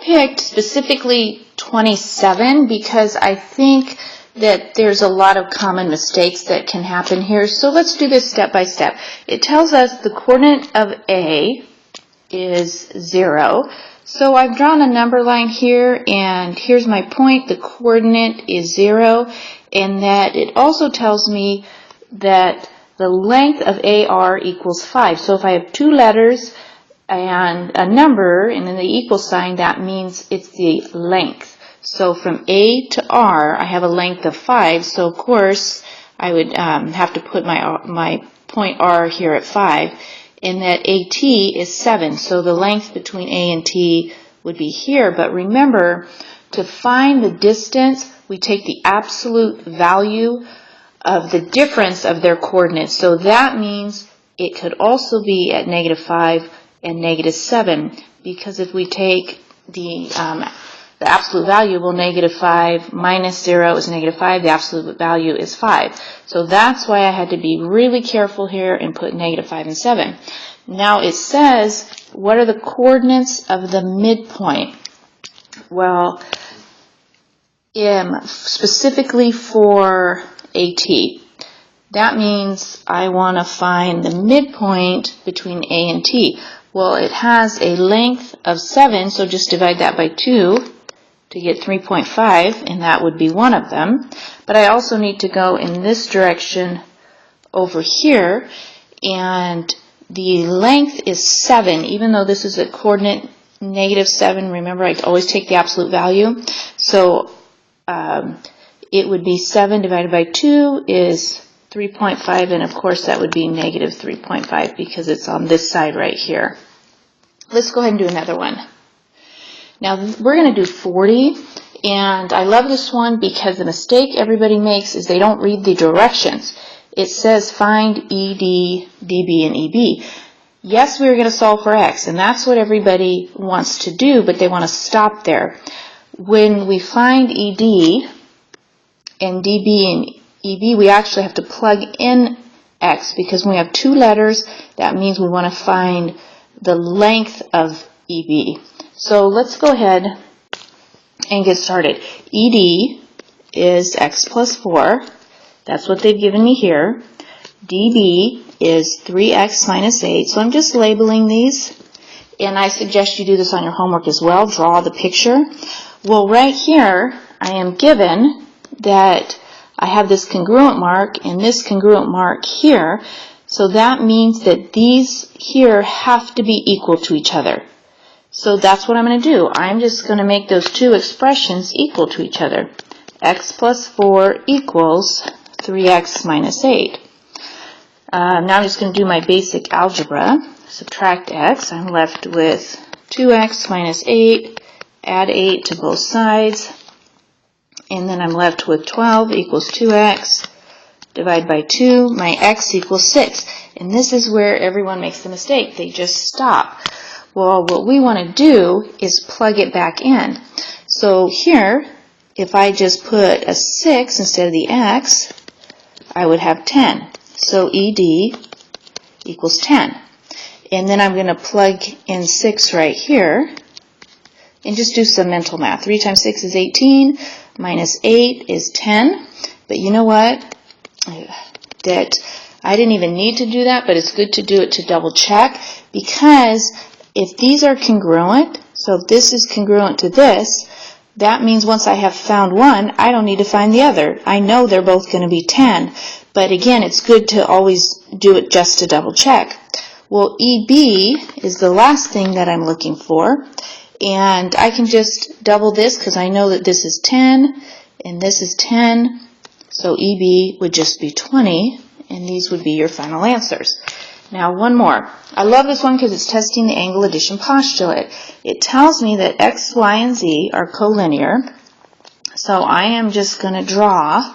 picked specifically 27 because I think that there's a lot of common mistakes that can happen here. So let's do this step by step. It tells us the coordinate of A is 0. So I've drawn a number line here, and here's my point. The coordinate is 0, and that it also tells me that the length of AR equals 5. So if I have two letters and a number and then the equal sign, that means it's the length. So from A to R, I have a length of 5. So of course, I would have to put my point R here at 5, and that AT is 7. So the length between A and T would be here. But remember, to find the distance, we take the absolute value of the difference of their coordinates. So that means it could also be at -5 and -7, because if we take the absolute value, well, -5 minus 0 is -5. The absolute value is 5. So that's why I had to be really careful here and put -5 and 7. Now it says, what are the coordinates of the midpoint? Well, specifically for AT, that means I want to find the midpoint between A and T. Well, it has a length of 7, so just divide that by 2 to get 3.5, and that would be one of them. But I also need to go in this direction over here, and the length is 7, even though this is a coordinate -7. Remember, I always take the absolute value. So it would be 7 divided by 2 is 3.5, and of course that would be -3.5 because it's on this side right here. Let's go ahead and do another one. Now we're going to do 40, and I love this one because the mistake everybody makes is they don't read the directions. It says find ED, DB, and EB. Yes, we're going to solve for X, and that's what everybody wants to do, but they want to stop there. When we find ED and DB and EB, we actually have to plug in X, because when we have two letters, that means we want to find the length of EB. So let's go ahead and get started. ED is X plus 4. That's what they've given me here. DB is 3X minus 8. So I'm just labeling these, and I suggest you do this on your homework as well. Draw the picture. Well, right here, I am given that I have this congruent mark and this congruent mark here. So that means that these here have to be equal to each other. So that's what I'm going to do. I'm just going to make those two expressions equal to each other. X plus 4 equals 3X minus 8. Now I'm just going to do my basic algebra. Subtract X. I'm left with 2X minus 8. Add 8 to both sides. And then I'm left with 12 equals 2X. Divide by 2. My X equals 6. And this is where everyone makes the mistake. They just stop. Well, what we want to do is plug it back in. So here, if I just put a 6 instead of the X, I would have 10. So ED equals 10. And then I'm going to plug in 6 right here and just do some mental math. 3 times 6 is 18, minus 8 is 10. But you know what? That I didn't even need to do that, but it's good to do it to double check, because if these are congruent, so if this is congruent to this, that means once I have found one, I don't need to find the other. I know they're both going to be 10, but again, it's good to always do it just to double check. Well, EB is the last thing that I'm looking for, and I can just double this because I know that this is 10 and this is 10, so EB would just be 20, and these would be your final answers. Now one more. I love this one because it's testing the angle addition postulate. It tells me that X, Y, and Z are collinear. So I am just going to draw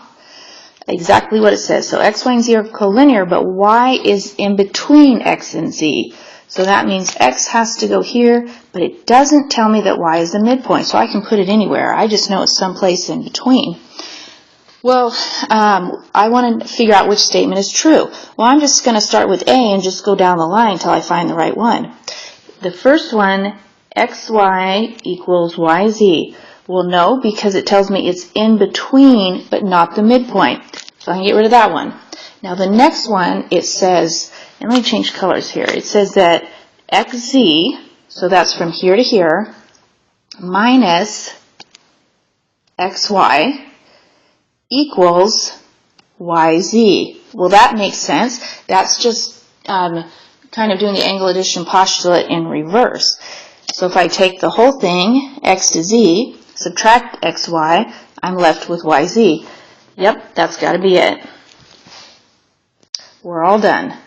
exactly what it says. So X, Y, and Z are collinear, but Y is in between X and Z. So that means X has to go here, but it doesn't tell me that Y is the midpoint. So I can put it anywhere. I just know it's someplace in between. Well, I want to figure out which statement is true. Well, I'm just going to start with A and just go down the line until I find the right one. The first one, xy equals yz. Well, no, because it tells me it's in between, but not the midpoint. So I can get rid of that one. Now the next one, it says, and let me change colors here. It says that xz, so that's from here to here, minus xy equals yz. Well, that makes sense. That's just kind of doing the angle addition postulate in reverse. So if I take the whole thing, x to z, subtract xy, I'm left with yz. Yep, that's got to be it. We're all done.